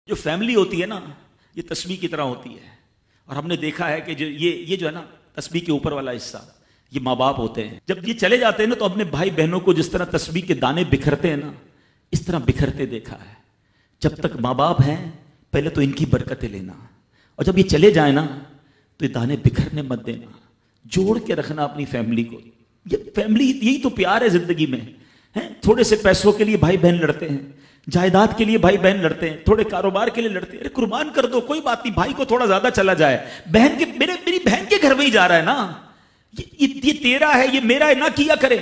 جو فیملی ہوتی ہے نا یہ تسبیح کی طرح ہوتی ہے، اور ہم نے دیکھا ہے کہ یہ جو ہے نا تسبیح کے اوپر والا حصہ یہ ماں باپ ہوتے ہیں. جب یہ چلے جاتے ہیں نا تو اپنے بھائی بہنوں کو جس طرح تسبیح کے دانے بکھرتے ہیں نا اس طرح بکھرتے دیکھا ہے. جب تک ماں باپ ہیں پہلے تو ان کی برکتیں لینا، اور جب یہ چلے جائیں نا تو یہ دانے بکھرنے مت دینا، جوڑ کے رکھنا اپنی فیملی کو. یہ فیملی یہی تو پیار ہے زندگی میں. تھوڑے سے پیسوں کے لیے بھائی بہن لڑتے ہیں، جائیداد کے لیے بھائی بہن لڑتے ہیں، تھوڑے کاروبار کے لیے لڑتے ہیں. ارے قربان کر دو، کوئی بات نہیں، بھائی کو تھوڑا زیادہ چلا جائے، بہن کے میری بہن کے گھر میں ہی جا رہا ہے نا، یہ تیرا ہے، یہ میرا ہے، نہ کیا کرے.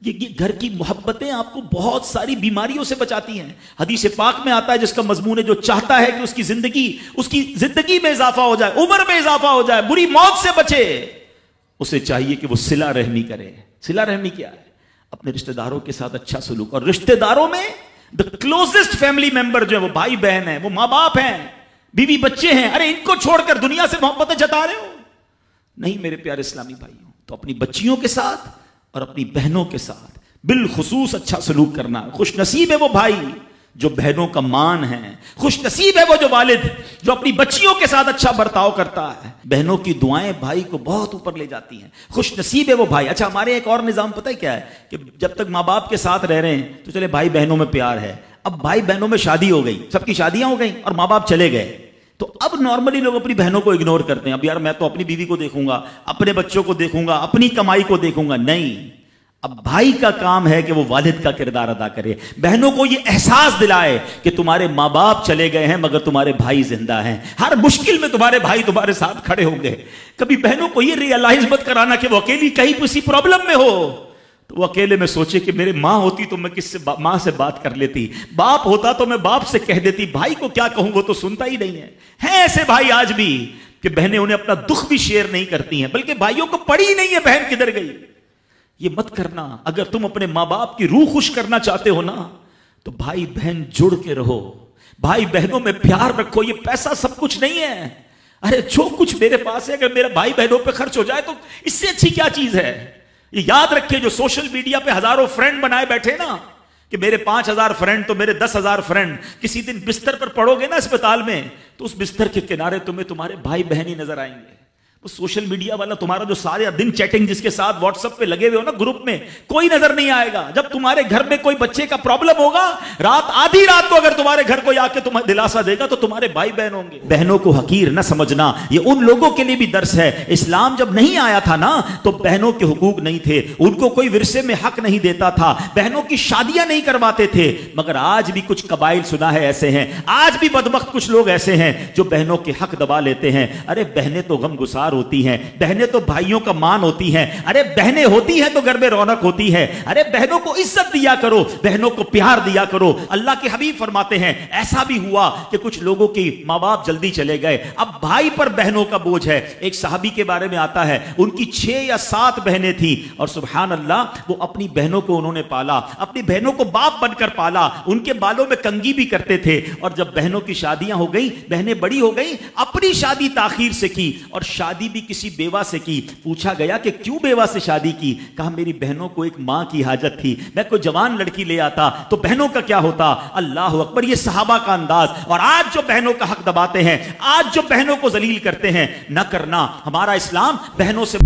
یہ گھر کی محبتیں آپ کو بہت ساری بیماریوں سے بچاتی ہیں. حدیث پاک میں آتا ہے جس کا مضمون ہے جو چاہتا ہے کہ اس کی زندگی میں اضافہ ہو جائے، عمر میں اضافہ ہو جائے، بری موت سے بچے، اسے چاہیے کہ وہ صلہ رحمی کرے. صلہ رحمی کیا ہے؟ اپنے رشتہ داروں کے ساتھ اچھا سلوک. اور رشتہ داروں میں the closest family member جو ہے وہ بھائی بہن ہیں، وہ ماں باپ ہیں، بیوی بچے ہیں. ارے ان کو چھوڑ کر دنیا سے محبتیں جتا رہے ہو؟ نہیں میرے پیارے اسلامی بھائیوں. تو اپنی بچیوں کے ساتھ اور اپنی بہنوں کے ساتھ بالخصوص اچھا سلوک کرنا. خوش نصیب ہے وہ بھائی جو بہنوں کا مان ہے، خوش نصیب ہے وہ جو والد جو اپنی بچیوں کے ساتھ اچھا برتاؤ کرتا ہے. بہنوں کی دعائیں بھائی کو بہت اوپر لے جاتی ہیں. خوش نصیب ہے وہ بھائی. اچھا ہمارے ایک اور نظام پتہ ہے کیا ہے کہ جب تک ماں باپ کے ساتھ رہ رہے ہیں تو چلے بھائی بہنوں میں پیار ہے. اب بھائی بہنوں میں شادی ہو گئی، سب کی شادیاں ہو گئیں اور ماں باپ چلے گئے، تو اب نارملی لوگ اپنی بہنوں کو اگنور کرتے ہیں. اب یار میں تو اپنی بیوی کو دیکھوں گا، اپنے بچوں کو دیکھوں گا، اپنی کمائی کو دیکھوں گا. نہیں، اب بھائی کا کام ہے کہ وہ والد کا کردار ادا کرے، بہنوں کو یہ احساس دلائے کہ تمہارے ماں باپ چلے گئے ہیں مگر تمہارے بھائی زندہ ہیں، ہر مشکل میں تمہارے بھائی تمہارے ساتھ کھڑے ہوں گے. کبھی بہنوں کو یہ ریئلائز مت کرانا کہ وہ اکیلی کہیں کسی پرابلم میں ہو تو وہ اکیلے میں سوچے کہ میرے ماں ہوتی تو میں ماں سے بات کر لیتی، باپ ہوتا تو میں باپ سے کہہ دیتی، بھائی کو کیا کہوں وہ تو سنتا ہی نہیں ہے. ہیں ایسے بھائی آج بھی کہ بہنیں انہیں اپنا دکھ بھی شیئر نہیں کرتی ہیں، بلکہ بھائیوں کو پڑی ہی نہیں ہے بہن کدھر گئی. یہ مت کرنا. اگر تم اپنے ماں باپ کی روح خوش کرنا چاہتے ہو نا تو بھائی بہن جڑ کے رہو، بھائی بہنوں میں پیار رکھو. یہ پیسہ سب کچھ نہیں ہے. ارے جو کچھ میرے پاس ہے اگر میرا بھائی بہنوں پہ خرچ ہو جائے تو اس سے اچھی کیا چیز ہے. یہ یاد رکھے جو سوشل میڈیا پہ ہزاروں فرینڈ بنائے بیٹھے نا کہ میرے 5,000 فرینڈ تو میرے 10,000 فرینڈ، کسی دن بستر پر پڑو گے نا اسپتال میں تو اس بستر کے کنارے تمہیں تمہارے بھائی بہن ہی نظر آئیں گے. وہ سوشل میڈیا والا تمہارا جو سارے دن چیٹنگ جس کے ساتھ واٹس ایپ پہ لگے ہوئے ہو نا گروپ میں، کوئی نظر نہیں آئے گا. جب تمہارے گھر میں کوئی بچے کا پرابلم ہوگا، آدھی رات کو اگر تمہارے گھر کوئی آ کے تمہیں دلاسا دے گا تو تمہارے بھائی بہن ہوں گے. بہنوں کو حقیر نہ سمجھنا، یہ ان لوگوں کے لیے بھی درس ہے. اسلام جب نہیں آیا تھا نا تو بہنوں کے حقوق نہیں تھے، ان کو کوئی ورثے میں حق نہیں دیتا تھا، بہنوں کی شادیاں نہیں کرواتے تھے. مگر آج بھی کچھ قبائل سنا ہے ایسے ہیں، آج بھی بدبخت کچھ لوگ ایسے ہیں جو بہنوں کے حق دبا لیتے ہیں. ارے بہنیں تو غم گسار ہوتی ہیں، بہنیں تو بھائیوں کا مان ہوتی ہیں. ارے بہنیں ہوتی ہیں تو گھر میں رونق ہوتی ہے. ارے بہنوں کو عزت دیا کرو، بہنوں کو پیار دیا کرو. اللہ کے حبیب فرماتے ہیں ایسا بھی ہوا کہ کچھ لوگوں کی ماں باپ جلدی چلے گئے، اب بھائی پر بہنوں کا بوجھ ہے. ایک صحابی کے بارے میں آتا ہے ان کی 6 یا 7 بہنیں تھیں اور سبحان اللہ وہ اپنی بہنوں کو انہوں نے پالا، اپنی بہنوں کو باپ بن کر پالا، ان کے بالوں میں کنگھی بھی کرتے تھے. اور جب بہنوں کی شادیاں ہو گئیں، بہنیں بڑی ہو گئیں، اپنی شادی تاخیر سے کی اور شادی بھی کسی بیوہ سے کی. پوچھا گیا کہ کیوں بیوہ سے شادی کی؟ کہا میری بہنوں کو ایک ماں کی حاجت تھی، میں کوئی جوان لڑکی لے آتا تو بہنوں کا کیا ہوتا. اللہ اکبر، یہ صحابہ کا انداز. اور آج جو بہنوں کا حق دباتے ہیں، آج جو بہنوں کو ذلیل کرتے ہیں، نہ کرنا. ہمارا اسلام بہنوں سے